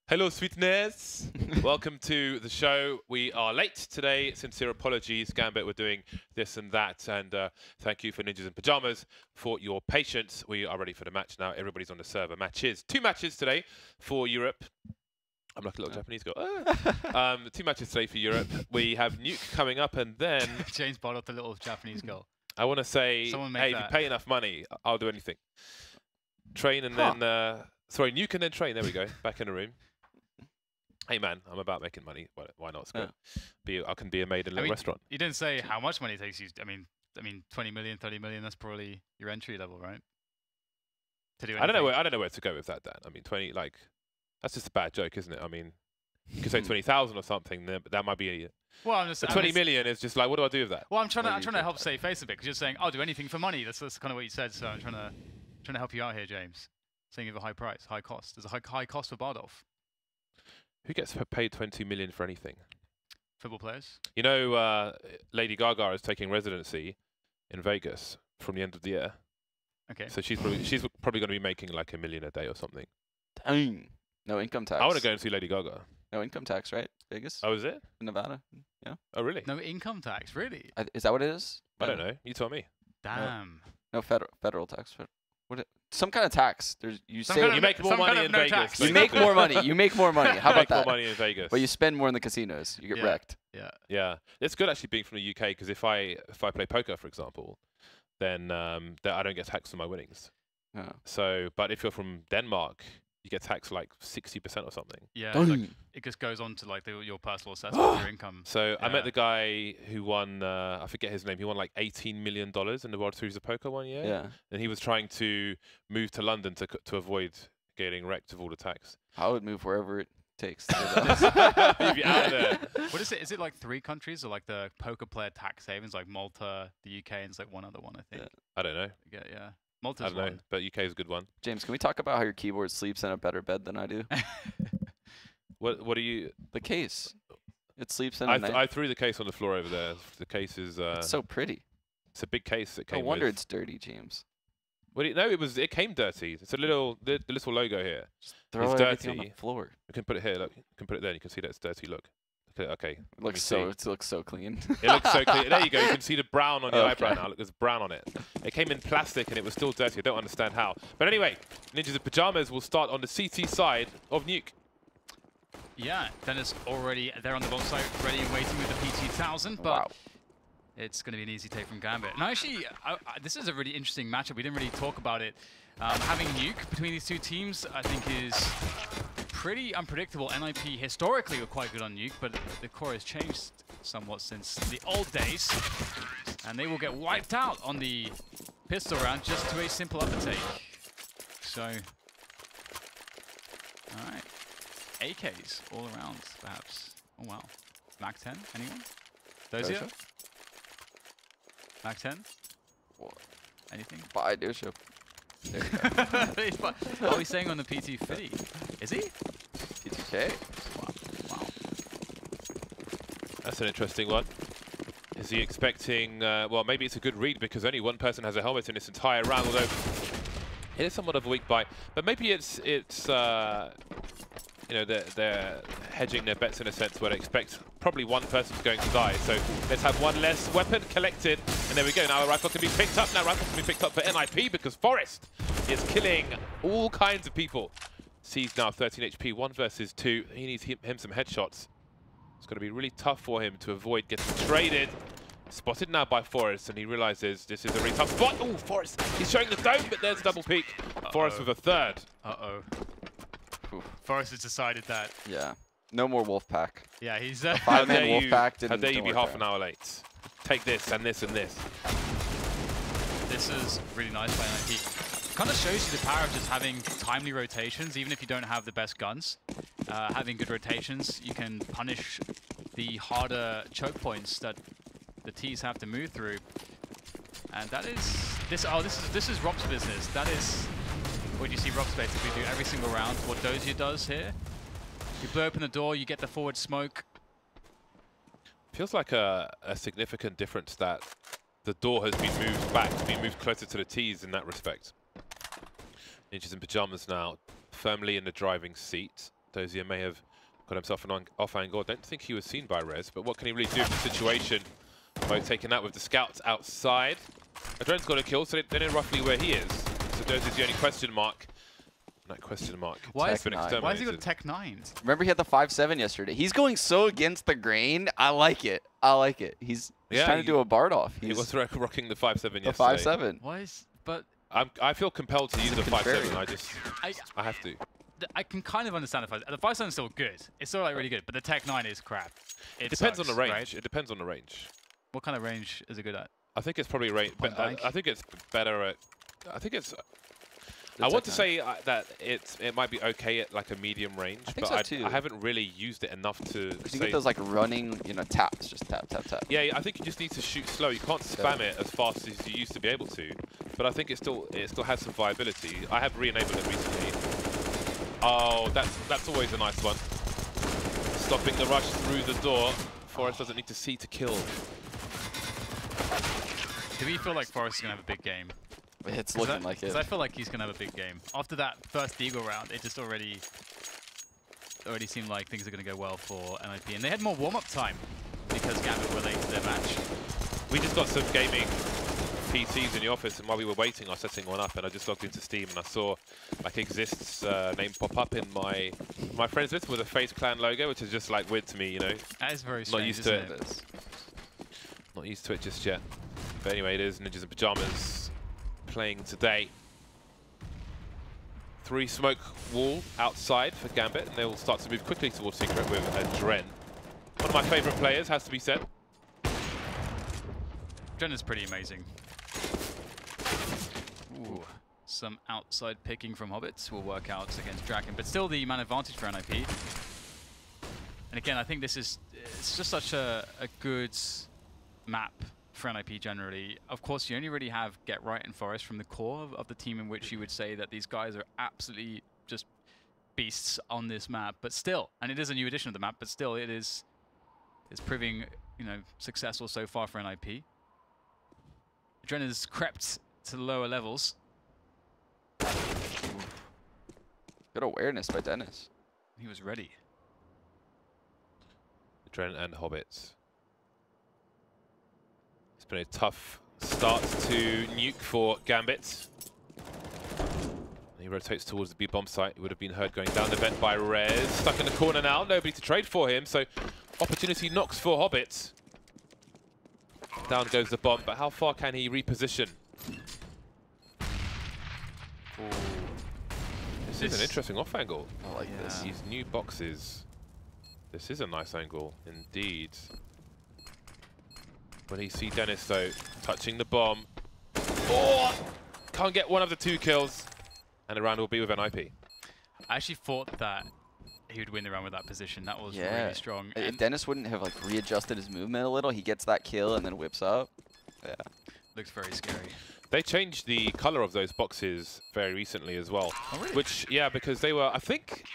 Hello, sweetness. Welcome to the show. We are late today. Sincere apologies. Gambit, we're doing this and that. And thank you for Ninjas in Pajamas for your patience. We are ready for the match now. Everybody's on the server. Matches. 2 matches today for Europe. I'm like a little Japanese girl. 2 matches today for Europe. We have Nuke coming up, and then... James brought up the little Japanese girl. I want to say, hey, if you pay enough money, I'll do anything. Train and then... sorry, Nuke and then train. There we go. Back in the room. Hey man, I'm about making money. Why not? It's good. I can be a maid in a little restaurant. You didn't say how much money it takes you. I mean, 20 million, 30 million. That's probably your entry level, right? To do anything. I don't know where to go with that, Dan. I mean, 20. Like, that's just a bad joke, isn't it? I mean, you could say 20,000 or something. But that might be. Well, I'm just. 20 million is just like, what do I do with that? Well, I'm trying to help save face a bit because you're saying I'll do anything for money. That's kind of what you said. So I'm trying to help you out here, James. Saying you have a high price, high cost. There's a high cost for Bardolph. Who gets paid 20 million for anything? Football players. You know, Lady Gaga is taking residency in Vegas from the end of the year. Okay. So she's probably going to be making like $1 million a day or something. Dang. No income tax. I want to go and see Lady Gaga. No income tax, right? Vegas? Oh, is it? Nevada? Yeah. Oh, really? No income tax, really? Is that what it is? I don't know. You tell me. Damn. No federal tax. Some kind of tax. You make more money in Vegas. You make more money. You make more money. How about that? You make more money in Vegas. But you spend more in the casinos. You get wrecked. Yeah. Yeah. It's good actually being from the UK because if I play poker, for example, then I don't get taxed on my winnings. Oh. So, but if you're from Denmark, you get taxed like 60% or something. Yeah. Like, it just goes on to like your personal assessment of your income. So I met the guy who won, I forget his name, he won like $18 million in the World Series of Poker one year. Yeah. And he was trying to move to London to avoid getting wrecked of all the tax. I would move wherever it takes. Move you out of there. What is it? Is it like 3 countries or like the poker player tax havens, like Malta, the UK, and it's like one other one, I think. Yeah. I don't know. Yeah. Malta's I don't know, but UK is a good one. James, can we talk about how your keyboard sleeps in a better bed than I do? What do you? The case. It sleeps in. I threw the case on the floor over there. The case is. It's so pretty. It's a big case that came. No wonder it's dirty, James. Well, no, it came dirty. It's a little the little logo here. Just throw everything on the floor. You can put it here. Look, you can put it there. And you can see that it's dirty. Look. Okay. It looks so clean. It looks so clean. There you go. You can see the brown on your eyebrow now. Look, there's brown on it. It came in plastic and it was still dirty. I don't understand how. But anyway, Ninjas in Pajamas will start on the CT side of Nuke. Yeah, Dennis already there on the bomb site, ready and waiting with the PT-1000, but it's going to be an easy take from Gambit. And actually, this is a really interesting matchup. We didn't really talk about it. Having Nuke between these 2 teams, I think, is pretty unpredictable. NIP historically were quite good on Nuke, but the core has changed somewhat since the old days. And they will get wiped out on the pistol round just to a simple uppertake. So, all right. AKs all around, perhaps. Oh, wow. Mac 10, anyone? Dozier? Mac 10? What? Anything? Bye, Dusha. Oh, he's saying on the PT 50. Is he? PTK. Wow. That's an interesting one. Is he expecting... well, maybe it's a good read because only one person has a helmet in this entire round, although it is somewhat of a weak buy. But maybe it's you know, they're hedging their bets in a sense where they expect probably one person's going to die. So let's have one less weapon collected. And there we go. Now a rifle can be picked up. Now rifle can be picked up for NIP because Forest is killing all kinds of people. Sees now 13 HP, 1 versus 2. He needs him some headshots. It's going to be really tough for him to avoid getting traded. Spotted now by Forest, and he realizes this is a really tough spot. Oh, Forest! He's showing the dome, but there's a double peek. Forest with a 3rd. Forrest has decided that. Yeah. No more Wolfpack. Yeah, he's... 5-man Wolfpack didn't... How dare you be half an hour late? Take this, and this, and this. This is really nice by NIP. Kind of shows you the power of just having timely rotations, even if you don't have the best guns. Having good rotations, you can punish the harder choke points that the T's have to move through. And that is... This is Rob's business. That is... What you see Rob basically do every single round. What Dozier does here. You blow open the door, you get the forward smoke. Feels like a significant difference that the door has been moved back, been moved closer to the T's in that respect. Ninjas in Pajamas now, firmly in the driving seat. Dozier may have got himself an off angle. I don't think he was seen by Rez, but what can he really do in the situation? Both taken out with the scouts outside. Adren's got a kill, so they know roughly where he is. So Dozier's the only question mark. That question mark. Why is he got Tech 9? Remember he had the 5-7 yesterday. He's going so against the grain. I like it. I like it. He's trying to do a Bard off. He was rocking the 5-7 yesterday. The 5-7. Why is... But... I feel compelled to use the 5-7. I have to. I can kind of understand the 5-7 is still good. It's still like really good, but the Tech 9 is crap. It depends on the range. Right? It depends on the range. What kind of range is it good at? I think it's probably range. But I think it's better at... I think it's... I want to say that it might be okay at like a medium range, but I haven't really used it enough to say... You get those like running, you know, taps, just tap, tap, tap. Yeah, I think you just need to shoot slow. You can't spam it as fast as you used to be able to, but I think it still has some viability. I have re-enabled it recently. Oh, that's always a nice one. Stopping the rush through the door. Forest doesn't need to see to kill. Do we feel like Forest is going to have a big game? It's looking like it. Because I feel like he's going to have a big game. After that first Eagle round, it just already seemed like things are going to go well for NIP. And they had more warm-up time because Gambit were late to their match. We just got some gaming PCs in the office, and while we were waiting, I was setting one up, and I just logged into Steam, and I saw like Exist's name pop up in my friends list with a FaCe Clan logo, which is just like weird to me, you know. That is very strange. Not used to it. Not used to it just yet. But anyway, it is Ninjas in Pyjamas playing today. 3 smoke wall outside for Gambit, and they will start to move quickly towards Secret with Dren. One of my favourite players, has to be said. Dren is pretty amazing. Ooh, some outside picking from Hobbits will work out against Draken, but still the man advantage for NIP. And again, I think it's just such a good map for NIP generally. Of course, you only really have Get Right and Forest from the core of the team in which you would say that these guys are absolutely just beasts on this map. But still, and it is a new edition of the map, but still it's proving, you know, successful so far for NIP. Dren has crept to lower levels. Good awareness by Dennis. He was ready. Dren and Hobbits. It's been a tough start to Nuke for Gambit. He rotates towards the B bomb site. He would have been heard going down the vent by Rez. Stuck in the corner now. Nobody to trade for him. So opportunity knocks for Hobbit. Down goes the bomb, but how far can he reposition? Ooh. This is an interesting off angle. I like this. These new boxes. This is a nice angle indeed. When he see Dennis though, touching the bomb. Oh! Can't get one of the 2 kills. And the round will be with NIP. I actually thought that he would win the round with that position. That was really strong. If Dennis wouldn't have like readjusted his movement a little, he gets that kill and then whips up. Yeah. Looks very scary. They changed the color of those boxes very recently as well. Oh, really? Which, yeah, because they were, I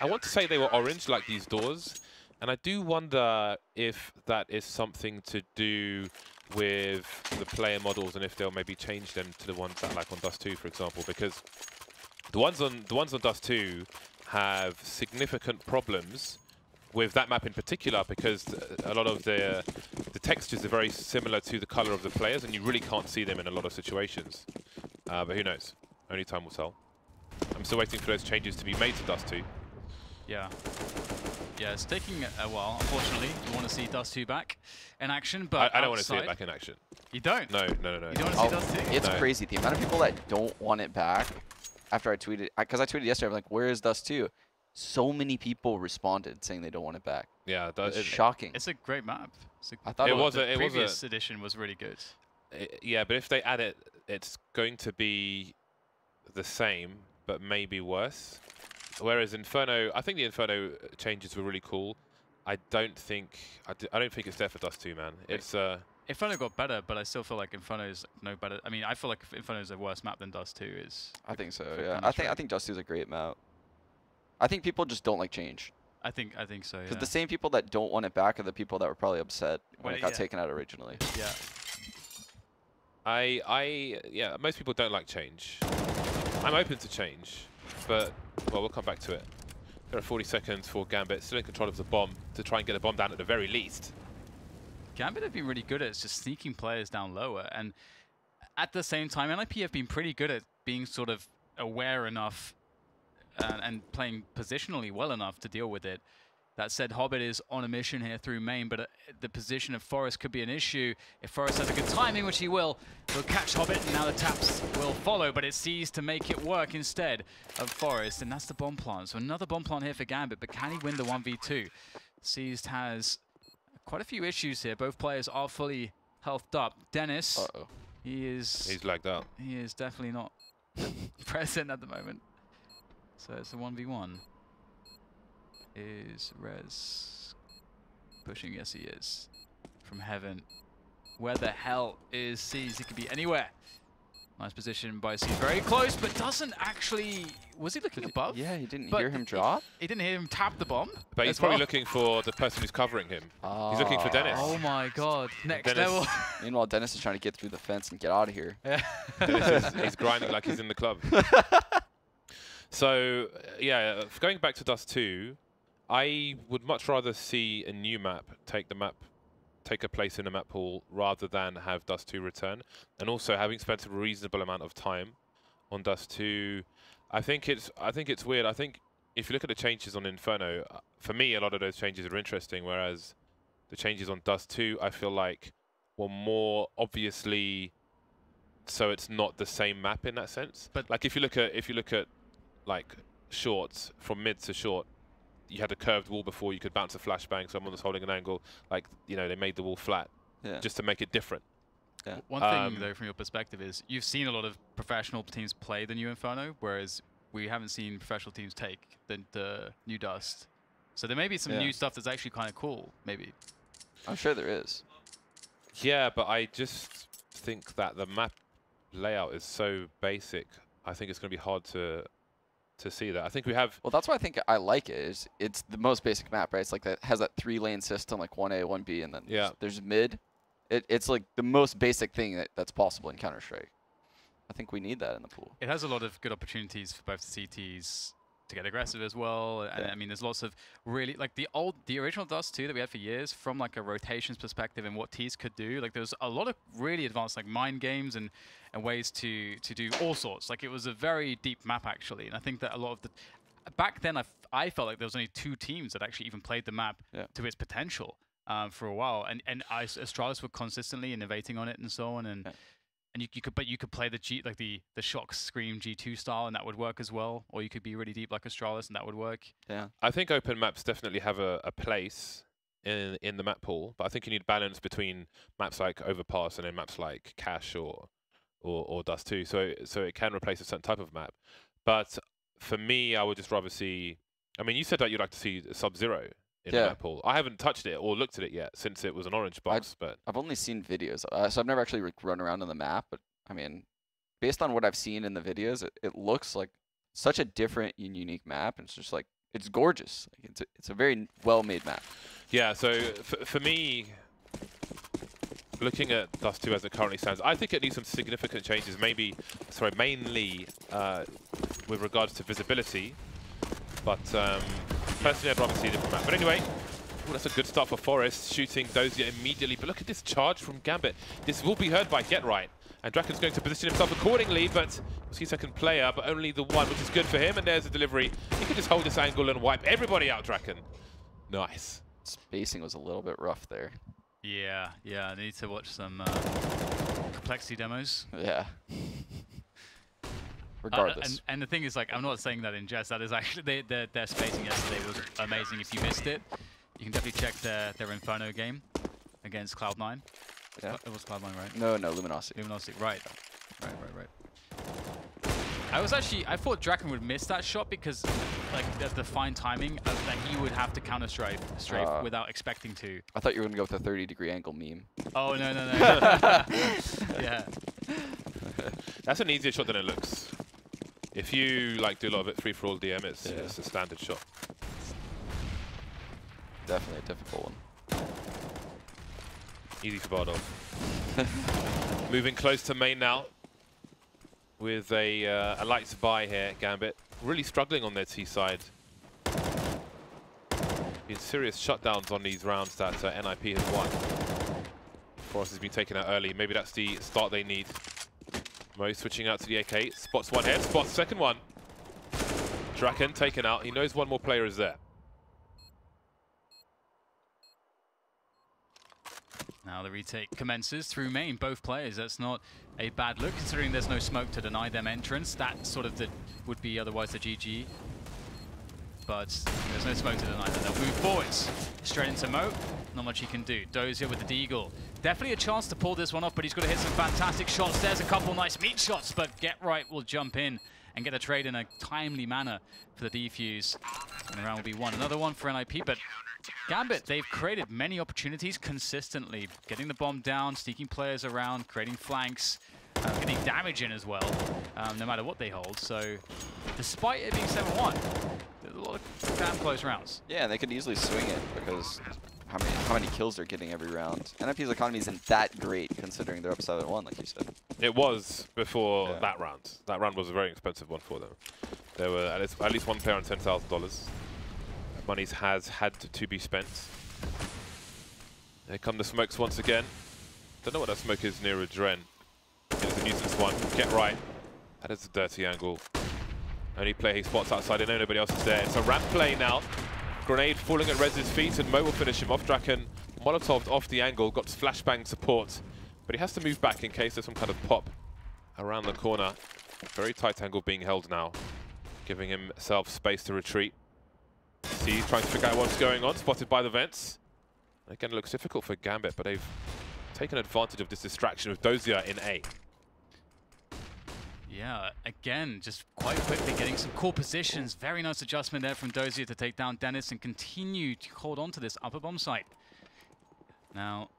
want to say they were orange like these doors. And I do wonder if that is something to do with the player models and if they'll maybe change them to the ones that like on Dust 2, for example, because the ones on Dust 2 have significant problems with that map in particular because a lot of the textures are very similar to the color of the players and you really can't see them in a lot of situations. But who knows? Only time will tell. I'm still waiting for those changes to be made to Dust 2. Yeah. Yeah, it's taking a while, unfortunately. You want to see Dust 2 back in action, but I don't want to see it back in action. You don't? No. You don't want to see Dust 2? It's crazy. The amount of people that don't want it back after I tweeted, because I tweeted yesterday, I'm like, where is Dust 2? So many people responded saying they don't want it back. Yeah, it's shocking. It's a great map. I thought the previous edition was really good. Yeah, but if they add it, it's going to be the same, but maybe worse. Whereas Inferno, I think the Inferno changes were really cool. I don't think it's there for Dust 2, man. It's Inferno got better, but I still feel like Inferno's no better. I mean, I feel like Inferno's a worse map than Dust 2 is. I think so. Yeah, I think Dust 2 is a great map. I think people just don't like change. I think so. Yeah. Because the same people that don't want it back are the people that were probably upset when it got taken out originally. Yeah. Yeah, most people don't like change. I'm open to change, but well, we'll come back to it. There are 40 seconds for Gambit, still in control of the bomb, to try and get the bomb down at the very least. Gambit have been really good at just sneaking players down lower, and at the same time, NIP have been pretty good at being sort of aware enough and playing positionally well enough to deal with it. That said, Hobbit is on a mission here through main, but the position of Forest could be an issue. If Forest has a good timing, which he will, he'll catch Hobbit, and now the taps will follow, but it sees to make it work instead of Forest, and that's the bomb plant. So another bomb plant here for Gambit, but can he win the 1v2? Seized has quite a few issues here. Both players are fully healthed up. Dennis, he's lagged out. He is definitely not present at the moment. So it's a 1v1. Is Rez pushing? Yes, he is. From heaven. Where the hell is Seas? He could be anywhere. Nice position by Seas. Very close, but doesn't actually... Was he looking above? Yeah, he didn't hear him drop. He didn't hear him tap the bomb. But he's probably looking for the person who's covering him. He's looking for Dennis. Oh my god. Next Dennis. level. Meanwhile, Dennis is trying to get through the fence and get out of here. He's grinding like he's in the club. So, yeah, going back to Dust 2, I would much rather see a new map take a place in a map pool rather than have Dust 2 return. And also, having spent a reasonable amount of time on Dust 2, I think it's weird. I think if you look at the changes on Inferno, for me, a lot of those changes are interesting, whereas the changes on Dust 2, I feel like were more obviously so it's not the same map in that sense. But like if you look at like shorts from mid to short, you had a curved wall before, you could bounce a flashbang, someone was holding an angle, like, you know, they made the wall flat just to make it different. Yeah. One thing, though, from your perspective is you've seen a lot of professional teams play the new Inferno, whereas we haven't seen professional teams take the new Dust. So there may be some new stuff that's actually kind of cool, maybe. I'm sure there is. Yeah, but I just think that the map layout is so basic. I think it's going to be hard to see that. I think we have... Well, that's why I think I like it. It's the most basic map, right? It's like that has that 3-lane system, like 1A, 1B, and then there's mid. It's like the most basic thing that's possible in Counter-Strike. I think we need that in the pool. It has a lot of good opportunities for both the CTs to get aggressive as well. And I mean, there's lots of really, like the original Dust 2 that we had for years, from like a rotations perspective and what Ts could do. Like there's a lot of really advanced like mind games and ways to do all sorts. Like it was a very deep map actually. And I think that a lot of the, back then I felt like there was only 2 teams that actually even played the map to its potential for a while. And Astralis were consistently innovating on it and so on. And and you could play the shock scream G2 style, and that would work as well. Or you could be really deep like Astralis, and that would work. Yeah. I think open maps definitely have a place in the map pool, but I think you need balance between maps like Overpass and then maps like Cache or Dust 2. So it can replace a certain type of map. But for me, I would just rather see. I mean, you said that you'd like to see Sub-Zero in the map pool. I haven't touched it or looked at it yet since it was an orange box. But I've only seen videos, so I've never actually run around on the map. But I mean, based on what I've seen in the videos, it looks like such a different and unique map. And it's just like, it's gorgeous. Like it's a very well-made map. Yeah. So for me, looking at Dust 2 as it currently stands, I think it needs some significant changes. Mainly with regards to visibility. But personally, I'd rather see a different map. But anyway, that's a good start for Forest, shooting Dozier immediately. But look at this charge from Gambit. This will be heard by Get Right. And Draken's going to position himself accordingly, but was he second player, but only the one, which is good for him. And there's a delivery. He can just hold this angle and wipe everybody out, Draken. Nice. Spacing was a little bit rough there. Yeah, I need to watch some complexity demos. Yeah. Regardless. And the thing is, like, I'm not saying that in jest. That is actually, their spacing yesterday was amazing. If you missed it, you can definitely check their Inferno game against Cloud9. Yeah. It was Cloud9, right? No, Luminosity. Luminosity, right. I thought Draken would miss that shot because, like, there's the fine timing that he would have to counter strafe without expecting to. I thought you were going to go with a 30-degree angle meme. Oh, no. Yeah. That's an easier shot than it looks. If you like do a lot of it free-for-all DM, it's a standard shot. Definitely a difficult one. Easy for Bardolph. Moving close to main now with a light to buy here, Gambit. Really struggling on their T side. Been serious shutdowns on these rounds that NIP has won. Forest has been taken out early. Maybe that's the start they need. Mo switching out to the AK. Spots one head, spots second one. Draken taken out. He knows one more player is there. Now the retake commences through main, both players. That's not a bad look, considering there's no smoke to deny them entrance. That sort of would be otherwise the GG. But there's no smoke to deny them. They'll move forwards. Straight into Mo. Not much he can do. Dozier with the deagle. Definitely a chance to pull this one off, but he's got to hit some fantastic shots. There's a couple nice meat shots, but Get Right will jump in and get a trade in a timely manner for the defuse. And the round will be won. Another one for NIP, but Gambit, they've created many opportunities consistently. Getting the bomb down, sneaking players around, creating flanks, getting damage in as well, no matter what they hold. So, despite it being 7-1, there's a lot of damn close rounds. Yeah, they could easily swing it because how many kills they're getting every round. NIP's economy isn't that great considering they're up 7-1, like you said. It was before that round. That round was a very expensive one for them. There were at least one player on $10,000. Monies has had to be spent. Here come the smokes once again. Don't know what that smoke is near Adren. It's a nuisance one. Get Right. That is a dirty angle. Only player he spots outside. I know nobody else is there. It's a ramp play now. Grenade falling at Rez's feet, and Mo will finish him off. Draken Molotov'd off the angle, got flashbang support, but he has to move back in case there's some kind of pop around the corner. Very tight angle being held now, giving himself space to retreat. He's trying to figure out what's going on, spotted by the vents. Again, it looks difficult for Gambit, but they've taken advantage of this distraction with Dozier in A. Yeah, again, just quite quickly getting some cool positions. Very nice adjustment there from Dozier to take down Dennis and continue to hold on to this upper bomb site. Now,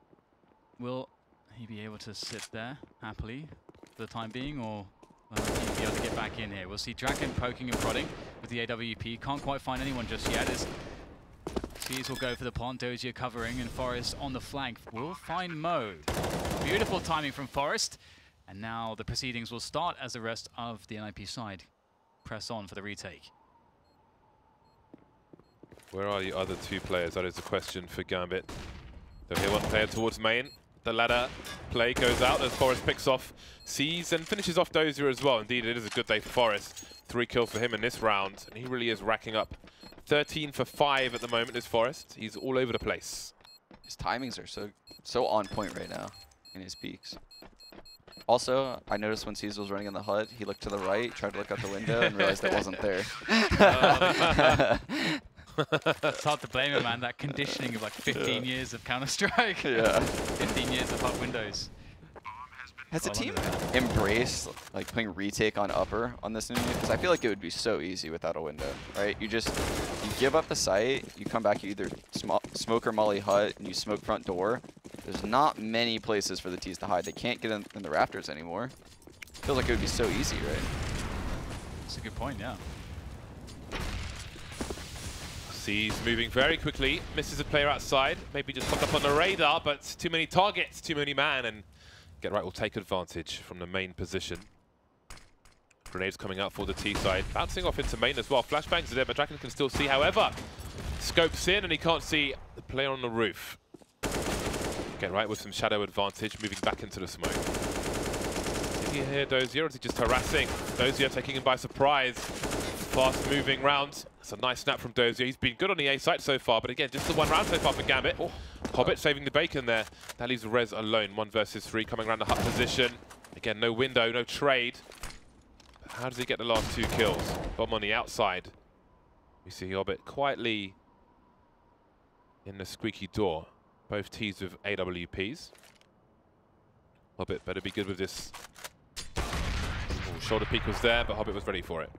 will he be able to sit there happily for the time being, or will he be able to get back in here? We'll see Draken poking and prodding with the AWP. Can't quite find anyone just yet. As Seas will go for the plant, Dozier covering, and Forest on the flank will find Mo. Beautiful timing from Forest. And now the proceedings will start as the rest of the NIP side press on for the retake. Where are the other two players? That is the question for Gambit. They'll hear one player towards main. The ladder play goes out as Forest picks off Seas and finishes off Dozier as well. Indeed, it is a good day for Forest. 3 kills for him in this round, and he really is racking up. 13 for 5 at the moment is Forest. He's all over the place. His timings are so on point right now in his peaks. Also, I noticed when Caesar was running in the HUD, he looked to the right, tried to look out the window, and realized it wasn't there. It's hard to blame him, man. That conditioning of like 15 years of Counter-Strike. Yeah. 15 years of HUD windows. Has the team embraced like putting retake on upper on this new move? Because I feel like it would be so easy without a window, right? You give up the site, you come back, you either smoke or molly hut, and you smoke front door. There's not many places for the T's to hide. They can't get in the rafters anymore. Feels like it would be so easy, right? That's a good point, yeah. Sees moving very quickly, misses a player outside, maybe just popped up on the radar, but too many targets, too many man, and Get Right will take advantage from the main position. Grenades coming out for the T side, bouncing off into main as well. Flashbangs are there, but Draken can still see. However, scopes in and he can't see the player on the roof. Get Right with some shadow advantage, moving back into the smoke. Did he hear Dozier, or is he just harassing? Dozier taking him by surprise. Fast moving round. That's a nice snap from Dozier. He's been good on the A site so far, but again, just the one round so far for Gambit. Oh. Hobbit saving the bacon there. That leaves Rez alone. 1 versus 3 coming around the hut position. Again, no window, no trade. But how does he get the last 2 kills? Bomb on the outside. We see Hobbit quietly in the squeaky door. Both T's with AWPs. Hobbit better be good with this. Ooh, shoulder peek was there, but Hobbit was ready for it.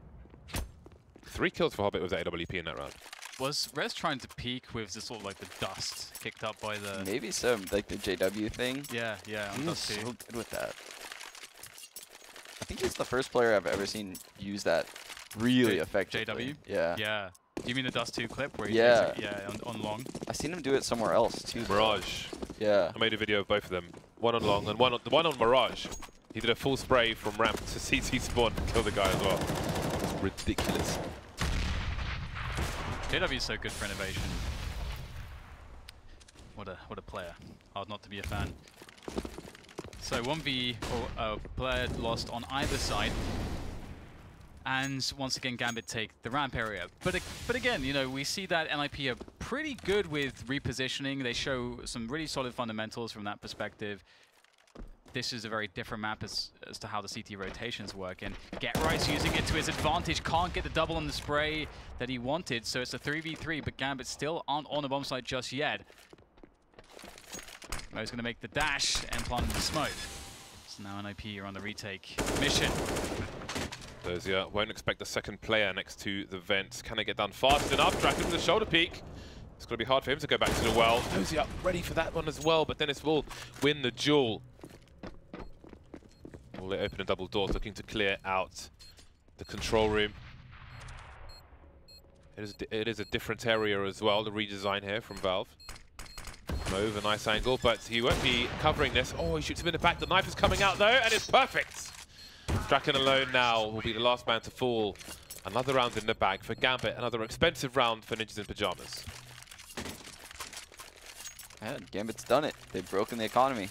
3 kills for Hobbit with the AWP in that round. Was Rez trying to peek with the sort of like the dust kicked up by the... Maybe so, like the JW thing. Yeah, yeah, on dust too. So good with that. I think he's the first player I've ever seen use that really effectively. JW? Yeah. Yeah. Do you mean the Dust 2 clip where he yeah. takes it, on long? I've seen him do it somewhere else too. Mirage. Yeah. I made a video of both of them. One on long and one on Mirage. He did a full spray from ramp to CT spawn to kill the guy as well. It's ridiculous. JW is so good for innovation. What a player. Hard not to be a fan. So 1v player lost on either side. And once again, Gambit take the ramp area. But again, you know, we see that NIP are pretty good with repositioning. They show some really solid fundamentals from that perspective. This is a very different map as to how the CT rotations work. And GetRight's using it to his advantage. Can't get the double on the spray that he wanted. So it's a 3v3, but Gambit still aren't on the bomb site just yet. Mo's going to make the dash and plant the smoke. So now NIP are on the retake mission. Dozier won't expect the second player next to the vents. Can they get done fast enough? Draken with the shoulder peek. It's going to be hard for him to go back to the well. Dozier ready for that one as well, but Dennis will win the duel. Will they open a double door, looking to clear out the control room. It is a different area as well, the redesign here from Valve. Move, a nice angle, but he won't be covering this. Oh, he shoots him in the back. The knife is coming out though, and it's perfect. Draken alone now will be the last man to fall. Another round in the bag for Gambit. Another expensive round for Ninjas in Pyjamas. Yeah, Gambit's done it. They've broken the economy.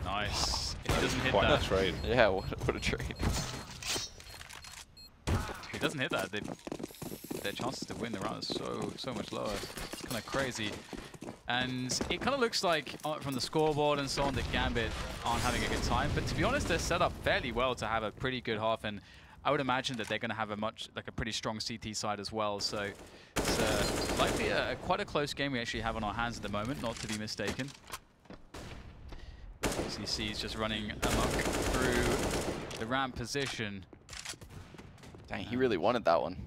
Nice. If he doesn't hit Quite that. a trade. Yeah, what a trade. If he doesn't hit that, their chances to win the round are so much lower. It's kind of crazy. And it kind of looks like, from the scoreboard and so on, that Gambit aren't having a good time. But to be honest, they're set up fairly well to have a pretty good half. And I would imagine that they're going to have a pretty strong CT side as well. So it's likely quite a close game we actually have on our hands at the moment, not to be mistaken. ECS is just running amok through the ramp position. Dang, he really wanted that one.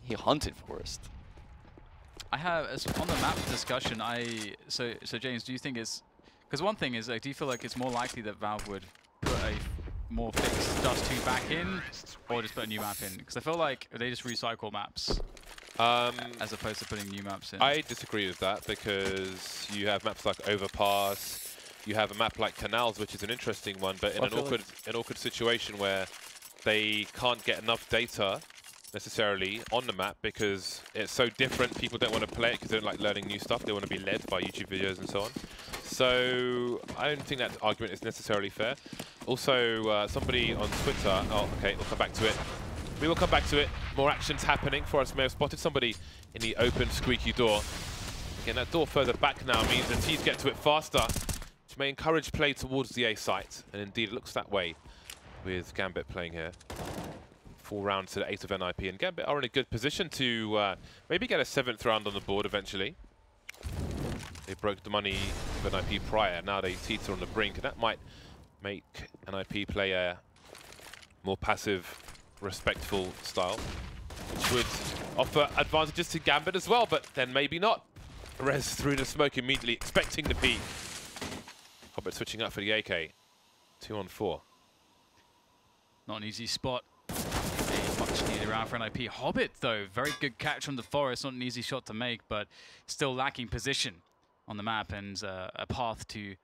He hunted Forest. I have, on the map discussion, so James, do you think it's, because one thing is, like, do you feel like it's more likely that Valve would put a more fixed Dust 2 back in, or just put a new map in? Because I feel like they just recycle maps, as opposed to putting new maps in. I disagree with that, because you have maps like Overpass, you have a map like Canals, which is an interesting one, but in an awkward situation where they can't get enough data necessarily on the map because it's so different. People don't want to play it because they don't like learning new stuff. They want to be led by YouTube videos and so on. So I don't think that argument is necessarily fair. Also, somebody on Twitter, oh, okay, we'll come back to it. We will come back to it. More actions happening. Forest may have spotted somebody in the open squeaky door. Again, that door further back now means the T's get to it faster, which may encourage play towards the A site. And indeed, it looks that way with Gambit playing here. 4 rounds to the 8 of NIP, and Gambit are in a good position to maybe get a 7th round on the board eventually. They broke the money of NIP prior, now they teeter on the brink, and that might make NIP play a more passive, respectful style, which would offer advantages to Gambit as well, but then maybe not. Rez through the smoke immediately, expecting the peek. Hobbit switching up for the AK. 2 on 4. Not an easy spot. Much needed round for NIP. Hobbit, though, very good catch from the Forest. Not an easy shot to make, but still lacking position on the map and a path to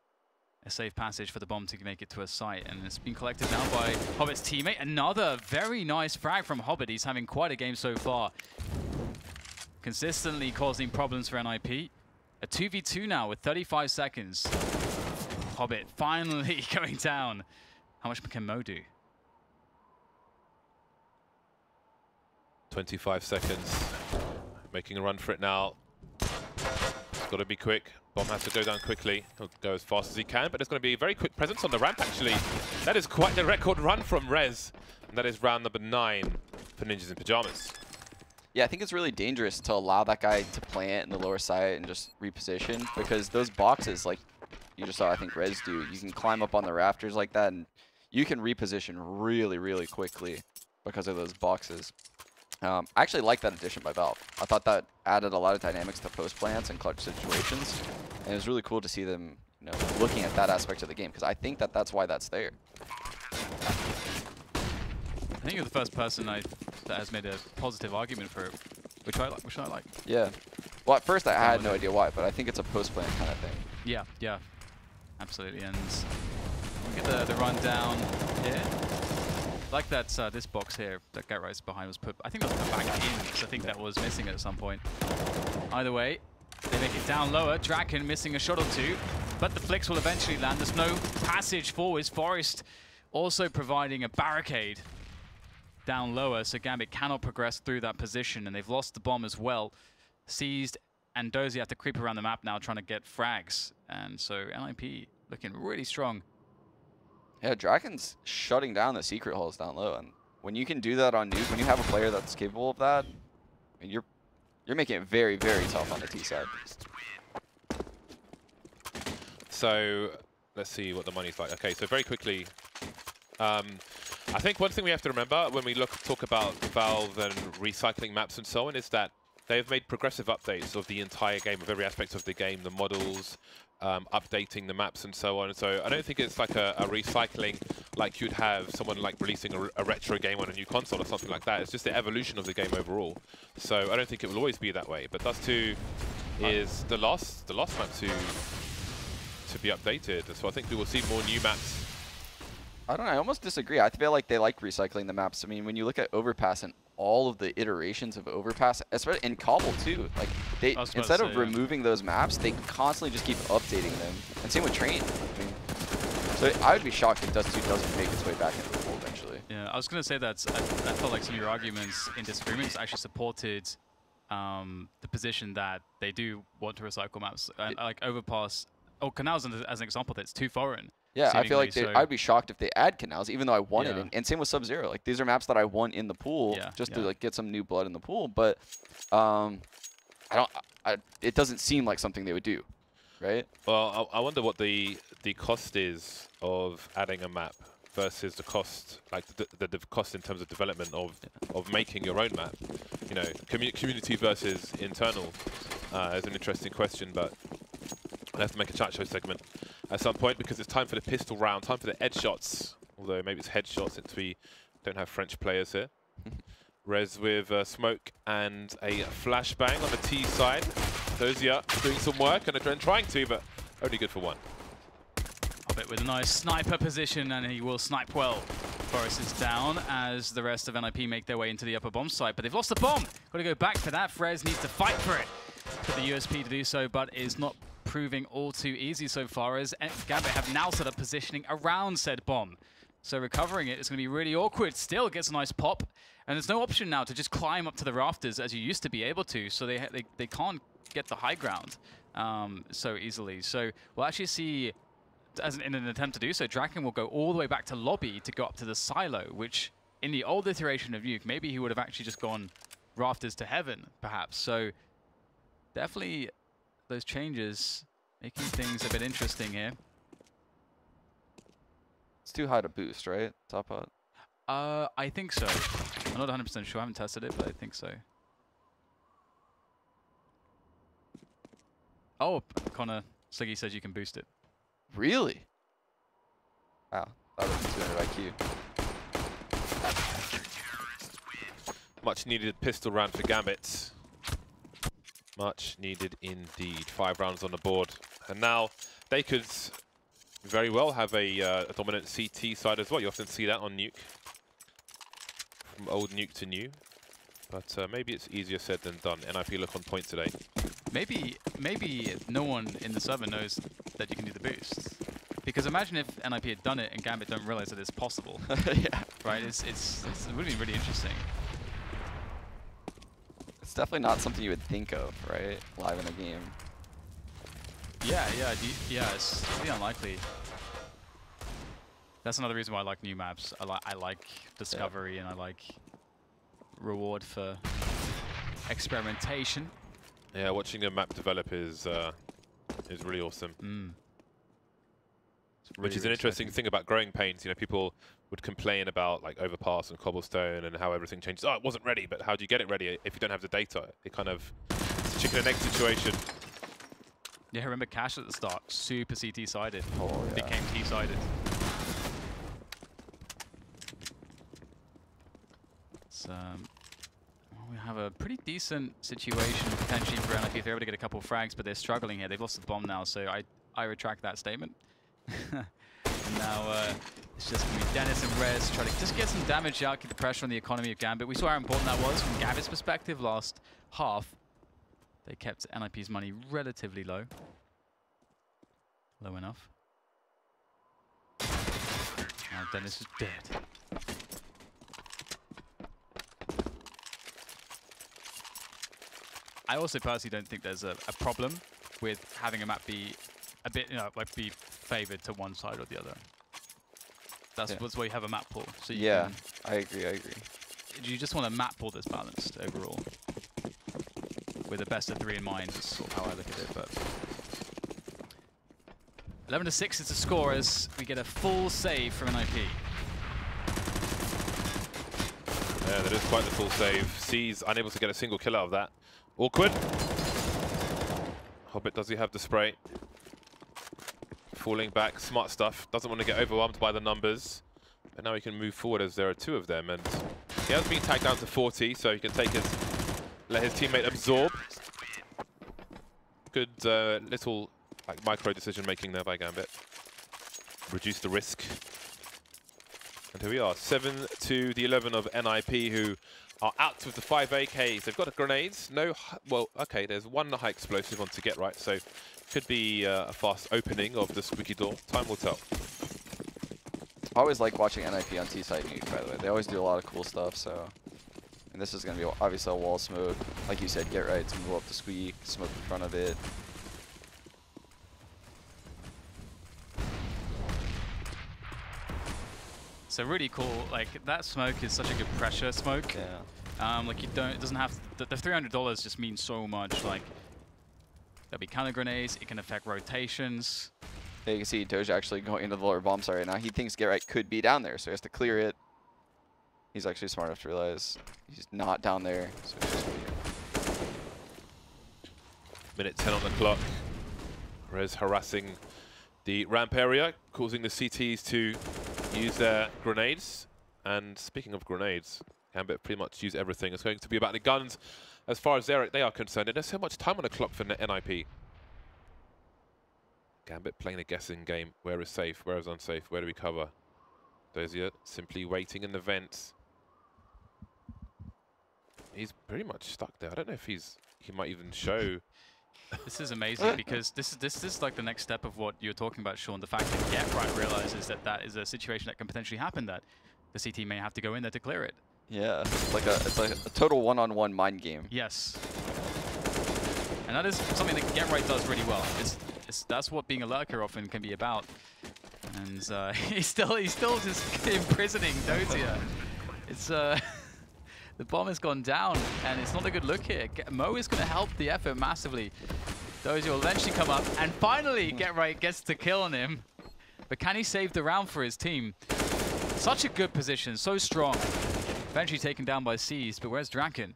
a safe passage for the bomb to make it to a site. And it's been collected now by Hobbit's teammate. Another very nice frag from Hobbit. He's having quite a game so far. Consistently causing problems for NIP. A 2v2 now with 35 seconds. Hobbit finally going down. How much can Mo do? 25 seconds. Making a run for it now. Got to be quick. Bomb has to go down quickly. He'll go as fast as he can, but there's going to be a very quick presence on the ramp, actually. That is quite the record run from Rez. And that is round number 9 for Ninjas in Pyjamas. Yeah, I think it's really dangerous to allow that guy to plant in the lower side and just reposition, because those boxes, like you just saw, I think Rez do, you can climb up on the rafters like that, and you can reposition really, really quickly because of those boxes. I actually like that addition by Valve. I thought that added a lot of dynamics to post plants and clutch situations, and it was really cool to see them, you know, looking at that aspect of the game, because I think that that's why that's there. I think you're the first person that has made a positive argument for it, which I like. Yeah. Well, at first I had no idea why, but I think it's a post plant kind of thing. Yeah, absolutely. And we'll get the run down here. like that this box here that Get Right's behind was put, I think that was put back in, because I think that was missing at some point. Either way, they make it down lower. Draken missing a shot or two, but the flicks will eventually land. There's no passage forwards. Forest also providing a barricade down lower, so Gambit cannot progress through that position, and they've lost the bomb as well. Seized and Dozy have to creep around the map now trying to get frags, and so NIP looking really strong. Yeah, Draken's shutting down the secret holes down low, and when you can do that on Nuke, when you have a player that's capable of that, I mean, you're making it very, very tough on the T side. So let's see what the money's like. Okay, so very quickly, I think one thing we have to remember when we talk about Valve and recycling maps and so on is that they've made progressive updates of the entire game, of every aspect of the game, the models, updating the maps and so on. So I don't think it's like a recycling like you'd have someone like releasing a retro game on a new console or something like that. It's just the evolution of the game overall. So I don't think it will always be that way. But Dust 2 is the last map to be updated. So I think we will see more new maps. I don't know, I almost disagree. I feel like they like recycling the maps. I mean, when you look at Overpass and all of the iterations of Overpass, especially in Cobble too, like they instead of removing those maps, they constantly just keep updating them. And same with Train. I mean, so I would be shocked if Dust 2 doesn't make its way back into the pool eventually. Yeah, I was going to say that I felt like some of your arguments in disagreements actually supported the position that they do want to recycle maps. Like Overpass, or Canals as an example, that's too foreign. Yeah, I feel like I'd be shocked if they add Canals, even though I want it. And same with Sub-Zero. Like, these are maps that I want in the pool just to like get some new blood in the pool. But it doesn't seem like something they would do, right? Well, I wonder what the cost is of adding a map versus the cost, like the cost in terms of development of making your own map. You know, community versus internal is an interesting question, but I'll have to make a chat show segment at some point because it's time for the pistol round, time for the edge shots. Although maybe it's headshots since we don't have French players here. Rez with smoke and a flashbang on the T side. Dozier doing some work and Adren trying to, but only good for one. Hobbit with a nice sniper position, and he will snipe well. Forest is down as the rest of NIP make their way into the upper bomb site, but they've lost the bomb. Got to go back for that. Frez needs to fight for it. Got the USP to do so, but is not proving all too easy so far, as Gambit have now set up positioning around said bomb. So recovering it is going to be really awkward. Still gets a nice pop, and there's no option now to just climb up to the rafters as you used to be able to, so they can't get the high ground so easily. So we'll actually see, in an attempt to do so, Draken will go all the way back to lobby to go up to the silo, which in the old iteration of Nuke, maybe he would have actually just gone rafters to heaven, perhaps. So definitely those changes making things a bit interesting here. It's too high to boost, right? Top out. I think so. I'm not 100% sure. I haven't tested it, but I think so. Oh, Connor Sliggy says you can boost it. Really? Wow. That was 200 IQ. Much needed pistol round for Gambit. Much needed indeed. 5 rounds on the board. And now they could very well have a dominant CT side as well. You often see that on Nuke. From old Nuke to new. But maybe it's easier said than done. NIP look on point today. Maybe no one in the server knows that you can do the boost. Because imagine if NIP had done it and Gambit don't realize that it's possible. Yeah. Right? It would be really interesting. It's definitely not something you would think of, right? Live in a game. Yeah, it's pretty unlikely. That's another reason why I like new maps. I like discovery, and I like reward for experimentation. Yeah, watching a map develop is really awesome. Which is an interesting thing about growing pains. You know, people would complain about like Overpass and Cobblestone and how everything changes. Oh, it wasn't ready, but how do you get it ready if you don't have the data? It kind of, it's a chicken and egg situation. Yeah, remember Cash at the start, super CT-sided. Oh, yeah. Became T-sided. So, we have a pretty decent situation potentially for NIP if they're able to get a couple of frags, but they're struggling here. They've lost the bomb now, so I retract that statement. And now it's just going to be Dennis and Rez trying to just get some damage out, keep the pressure on the economy of Gambit. We saw how important that was from Gambit's perspective last half. They kept NIP's money relatively low. Low enough. Now Dennis is dead. I also personally don't think there's a problem with having a map be a bit, like be favored to one side or the other. That's why you have a map pool. So you can, I agree. you just want a map pool that's balanced overall, with a best of 3 in mind. Is sort of how I look at it. But 11-6 is the score as we get a full save from NIP. Yeah, that is quite the full save. C's unable to get a single kill out of that. Awkward. Hobbit, does he have the spray? Falling back, smart stuff. Doesn't want to get overwhelmed by the numbers. But now he can move forward as there are 2 of them. And he has been tagged down to 40, so he can take let his teammate absorb. Good little micro decision making there by Gambit. Reduce the risk. And here we are, 7 to the 11 of NIP, who are out with the 5 AKs. They've got grenades. No, well, okay, there's one high explosive on to get right, so could be a fast opening of the squeaky door. Time will tell. I always like watching NIP on T-side Nuke, by the way. They always do a lot of cool stuff, so... And this is going to be obviously a wall smoke. Like you said, get right to move up the squeak, smoke in front of it. So really cool, like that smoke is such a good pressure smoke. Yeah. Like it doesn't have, the $300 just means so much. Like there'll be counter grenades, it can affect rotations. Yeah, you can see Doja actually going into the lower bomb site right now. He thinks Get Right could be down there, so he has to clear it. He's actually smart enough to realize he's not down there. So it's just Minute 10 on the clock. Rez harassing the ramp area, causing the CTs to use their grenades. And speaking of grenades, Gambit pretty much use everything. It's going to be about the guns as far as they are concerned. And there's so much time on the clock for NIP. Gambit playing a guessing game. Where is safe? Where is unsafe? Where do we cover? Dozier simply waiting in the vents. He's pretty much stuck there. I don't know if he might even show. This is amazing because this is like the next step of what you're talking about, Sean. The fact that Get Right realizes that that is a situation that can potentially happen, that the CT may have to go in there to clear it. Yeah, it's like a total one-on-one mind game. Yes. And that is something that Get Right does really well. That's what being a lurker often can be about. And he's still just imprisoning Dozier. It's the bomb has gone down, and it's not a good look here. Mo is going to help the effort massively. Dozier will eventually come up, and finally Get Right gets the kill on him. But can he save the round for his team? Such a good position, so strong. Eventually taken down by Seize, but where's Draken?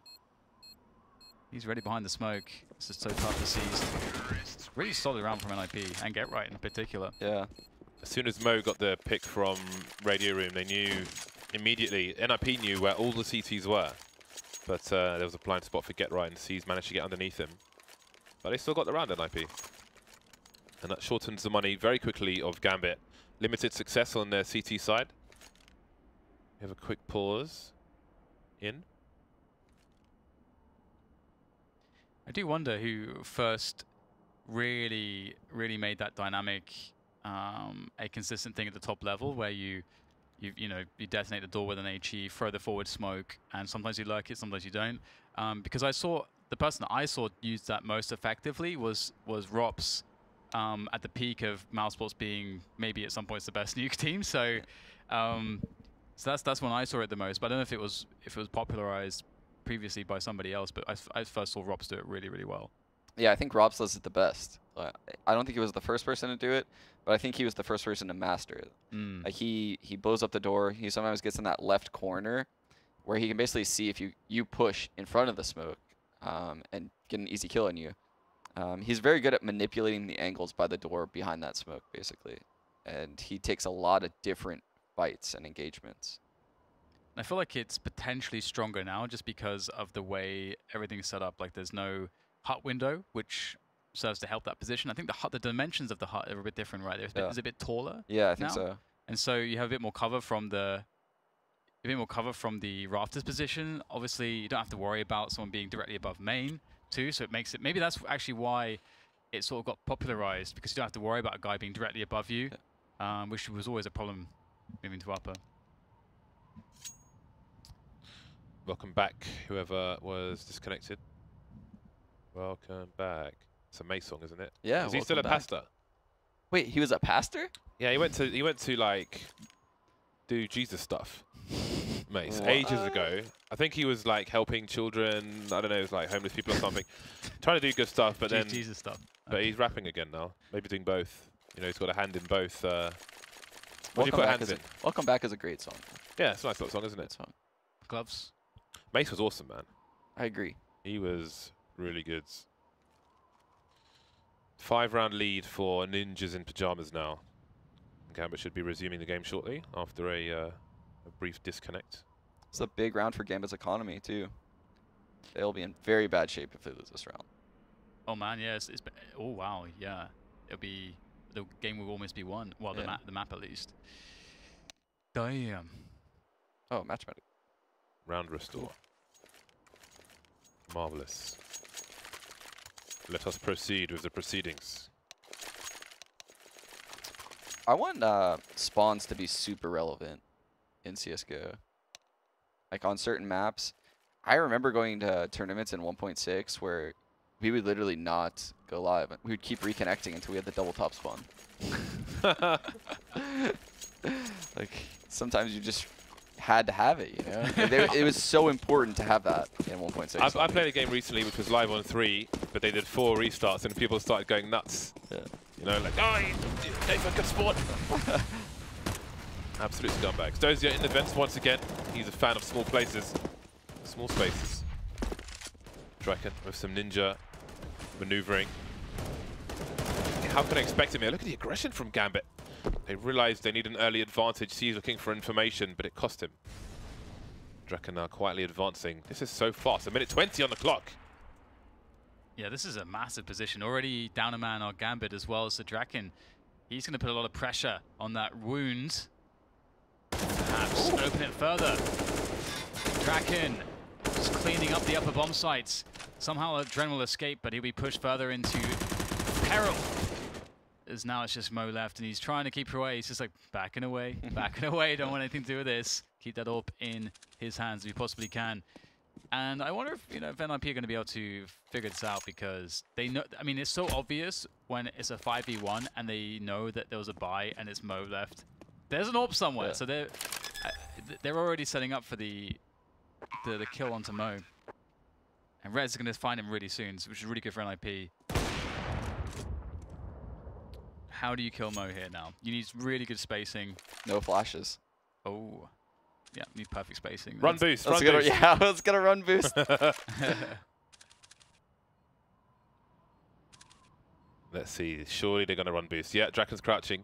He's ready behind the smoke. This is so tough to Seize. Really solid round from NIP, and Get Right in particular. Yeah. As soon as Mo got the pick from Radio Room, they knew immediately, NIP knew where all the CTs were. But there was a blind spot for Get Right, and C's managed to get underneath him. But they still got the round, NIP. And that shortens the money very quickly of Gambit. Limited success on their CT side. We have a quick pause. In. I do wonder who first really made that dynamic a consistent thing at the top level, where you detonate the door with an HE, throw the forward smoke, and sometimes you lurk it, sometimes you don't. Because I saw the person that I saw use that most effectively was Rops at the peak of Mousesports being maybe at some points the best Nuke team. So so that's when I saw it the most. But I don't know if it was popularized previously by somebody else. But I first saw Rops do it really well. Yeah, I think Rops does it the best. I don't think he was the first person to do it, but I think he was the first person to master it. Like he blows up the door. He sometimes gets in that left corner where he can basically see if you push in front of the smoke and get an easy kill on you. He's very good at manipulating the angles by the door behind that smoke, basically. And he takes a lot of different fights and engagements. I feel like it's potentially stronger now just because of the way everything's set up. Like there's no hut window, which serves to help that position. I think the hut, the dimensions of the hut are a bit different, right? It's a bit taller. Yeah, I think now. so. And so you have a bit more cover from the rafters position. Obviously, you don't have to worry about someone being directly above main too. So it makes it, maybe that's actually why it sort of got popularized, because you don't have to worry about a guy being directly above you, which was always a problem moving to upper. Welcome back, whoever was disconnected. Welcome back. It's a May song, isn't it? Yeah. Is he still a pastor? Wait, he was a pastor? Yeah, he went to like do Jesus stuff. Mace, ages ago. I think he was like helping children. I don't know, it was like homeless people or something, trying to do good stuff. But then Jesus stuff. But he's rapping again now. Maybe doing both. You know, he's got a hand in both. What do you put hands in? Welcome Back is a great song. Yeah, it's a nice little song, isn't it? Song. Gloves. Mace was awesome, man. I agree. He was really good. 5-round lead for Ninjas in Pajamas now. Gambit should be resuming the game shortly after a brief disconnect. It's a big round for Gambit's economy, too. They'll be in very bad shape if they lose this round. Oh, man, yeah. Oh, wow, yeah. It'll be... The game will almost be won. Well, the map at least. Damn. Oh, match medic. Round restore. Marvelous. Let us proceed with the proceedings. I want spawns to be super relevant in CSGO. Like on certain maps. I remember going to tournaments in 1.6 where we would literally not go live. We would keep reconnecting until we had the double top spawn. Like, sometimes you just had to have it, you know? It was so important to have that in 1.6. I played a game recently which was live on 3, but they did 4 restarts and people started going nuts. Yeah. You know, like, oh, Dave, good sport. Absolute scumbags. Dozier in the vents once again. He's a fan of small places, small spaces. Draken with some ninja maneuvering. How can I expect him here? Look at the aggression from Gambit. They realized they need an early advantage. He's looking for information, but it cost him. Draken now quietly advancing. This is so fast. 1:20 on the clock. Yeah, this is a massive position. Already down a man on Gambit as well as the Draken. He's going to put a lot of pressure on that wound. Perhaps open it further. Draken just cleaning up the upper bomb sites. Somehow Adren will escape, but he'll be pushed further into peril. As now it's just Mo left, and he's trying to keep her away. He's just like backing away, backing away. Don't want anything to do with this. Keep that AWP in his hands if he possibly can. And I wonder if, you know, if NIP are going to be able to figure this out, because they know, I mean, it's so obvious when it's a 5v1 and they know that there was a buy and it's Mo left. There's an AWP somewhere, so they're already setting up for the kill onto Mo. And Red's going to find him really soon, which is really good for NIP. How do you kill Mo here now? You need really good spacing. No flashes. Oh. Yeah, need perfect spacing. Run boost, run boost. Yeah, let's get a run boost. Let's see. Surely they're going to run boost. Yeah, Draken's crouching.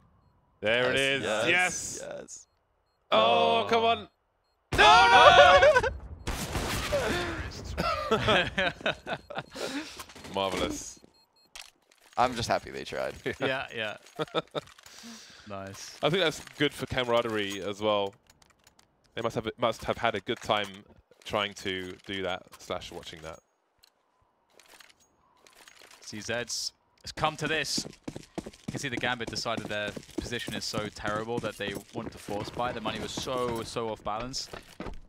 There it is. Yes. Yes. Oh, come on. No! Marvelous. I'm just happy they tried. Yeah, yeah. Nice. I think that's good for camaraderie as well. They must have had a good time trying to do that / watching that. CZ's has come to this. You can see the Gambit decided their position is so terrible that they wanted to force buy. The money was so off balance.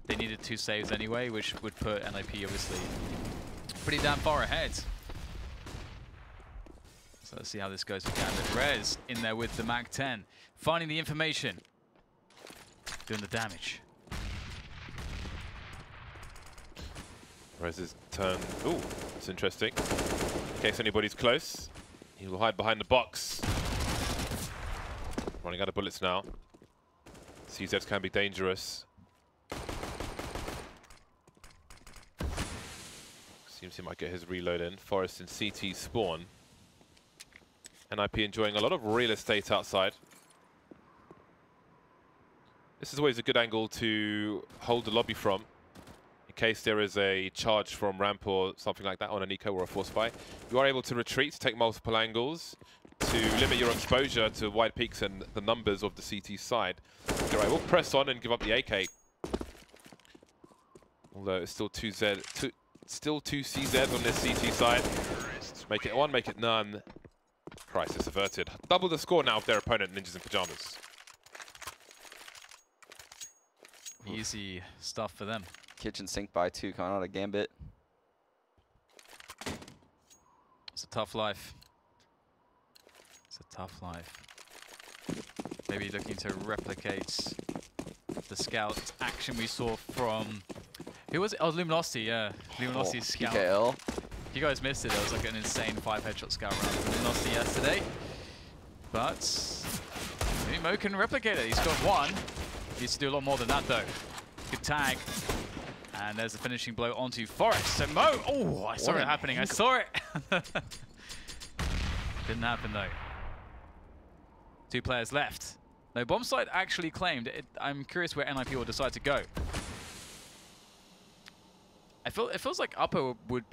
They needed 2 saves anyway, which would put NIP obviously pretty damn far ahead. So let's see how this goes for Gambit. Rez in there with the Mag-10, finding the information, doing the damage. Rez's turn. Ooh, that's interesting. In case anybody's close, he will hide behind the box. Running out of bullets now. CZs can be dangerous. Seems he might get his reload in. Forest and CT spawn. NIP enjoying a lot of real estate outside. This is always a good angle to hold the lobby from, in case there is a charge from ramp or something like that on an eco or a force buy, you are able to retreat, take multiple angles to limit your exposure to wide peaks and the numbers of the CT side. Alright, we'll press on and give up the AK. Although it's still 2Z, still 2 CZ on this CT side. Make it 1, make it none. Crisis averted. Double the score now of their opponent, Ninjas in Pyjamas. Easy stuff for them. Kitchen sink by 2 coming out of Gambit. It's a tough life. It's a tough life. Maybe looking to replicate the scout action we saw from... Who was it? Oh, Luminosity, yeah. Luminosity scout. PKL. If you guys missed it, there was like an insane 5 headshot scout round from Luminosity yesterday. But maybe Mo can replicate it. He's got 1. He needs to do a lot more than that though. Good tag. And there's the finishing blow onto Forest. So Mo, oh, I saw it happening. I saw it. Didn't happen though. 2 players left. No, bomb site actually claimed. I'm curious where NIP will decide to go. It feels like upper would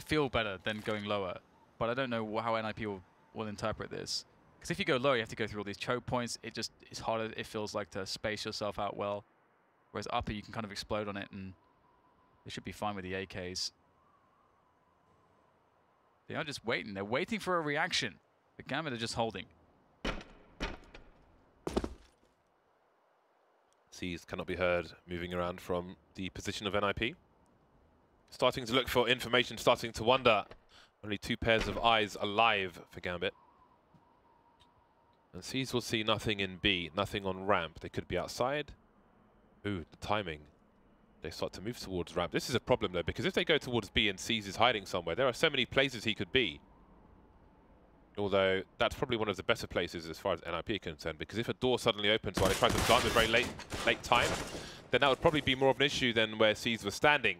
feel better than going lower, but I don't know how NIP will interpret this. Because if you go lower, you have to go through all these choke points. It's harder. It feels like to space yourself out well. Whereas upper, you can kind of explode on it, and they should be fine with the AKs. They are just waiting. They're waiting for a reaction. The Gambit are just holding. Seas cannot be heard moving around from the position of NIP. Starting to look for information, starting to wonder. Only 2 pairs of eyes alive for Gambit. And Seas will see nothing in B, nothing on ramp. They could be outside. Ooh, the timing. They start to move towards ramp. This is a problem though, because if they go towards B and Seas is hiding somewhere, there are so many places he could be. Although, that's probably one of the better places as far as NIP is concerned, because if a door suddenly opens while they try to plant at a very late time, then that would probably be more of an issue than where Seas was standing.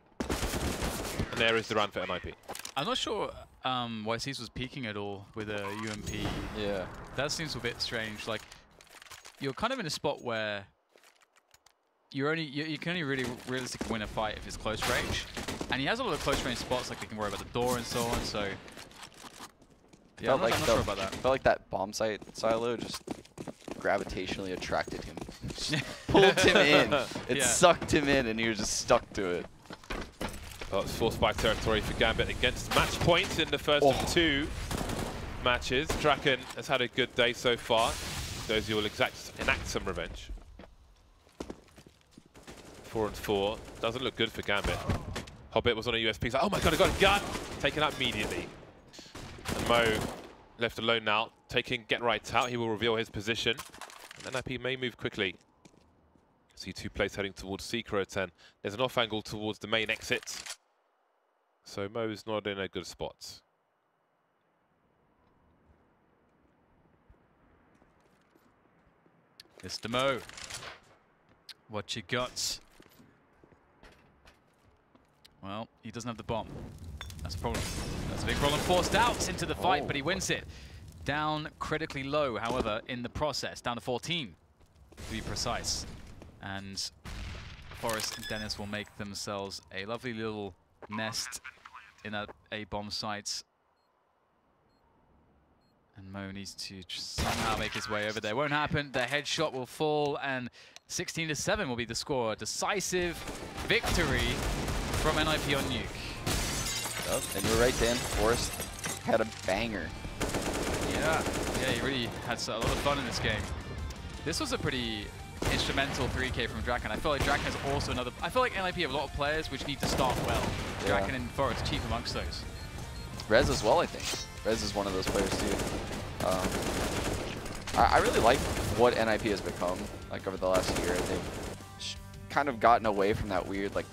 And there is the run for NIP. I'm not sure why Seas was peeking at all with a UMP. Yeah. That seems a bit strange. Like, you're kind of in a spot where you can only really realistically win a fight if it's close range. And he has a lot of close range spots, like he can worry about the door and so on, so... Yeah, I'm not sure about that. Felt like that bomb site silo just gravitationally attracted him. Pulled him in. It sucked him in and he was just stuck to it. Well, it's force buy territory for Gambit against match point in the first of 2 matches. Draken has had a good day so far. Those who will enact some revenge. 4 and 4. Doesn't look good for Gambit. Hobbit was on a USP. He's like, oh my god, I got a gun! Taken out immediately. And Mo left alone now, taking Get Right out. He will reveal his position. And NIP may move quickly. See 2 players heading towards Secret, and there's an off angle towards the main exit. So Mo's not in a good spot. Mr. Mo, what you got? Well, he doesn't have the bomb. That's a problem. That's a big problem. Forced out into the fight, but he wins it. Down critically low, however, in the process. Down to 14, to be precise. And Forest and Dennis will make themselves a lovely little nest in a bomb site. And Mo needs to somehow make his way over there. Won't happen. The headshot will fall, and 16-7 will be the score. Decisive victory from NIP on Nuke. Yep. And you're right, Dan. Forrest had a banger. Yeah, he really had a lot of fun in this game. This was a pretty instrumental 3K from Draken. I feel like Draken is also another... I feel like NIP have a lot of players which need to start well. Yeah. Draken and Forest chief amongst those. Rez as well, I think. Rez is one of those players too. I really like what NIP has become like over the last year. They've kind of gotten away from that weird, like,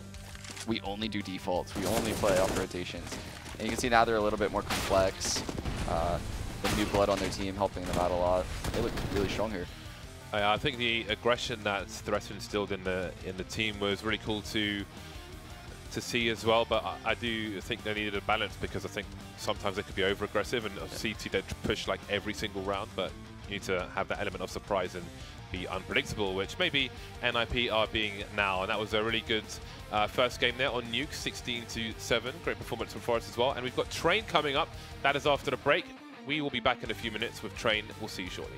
we only do defaults, we only play off rotations. And you can see now they're a little bit more complex. The new blood on their team helping them out a lot. They look really strong here. I think the aggression that Threat instilled in the team was really cool to see as well, but I do think they needed a balance, because I think sometimes they could be over-aggressive, and CT don't push like every single round, but you need to have that element of surprise and be unpredictable, which maybe NIP are being now. And that was a really good first game there on Nuke, 16-7. Great performance from Forest as well. And we've got Train coming up. That is after the break. We will be back in a few minutes with Train. We'll see you shortly.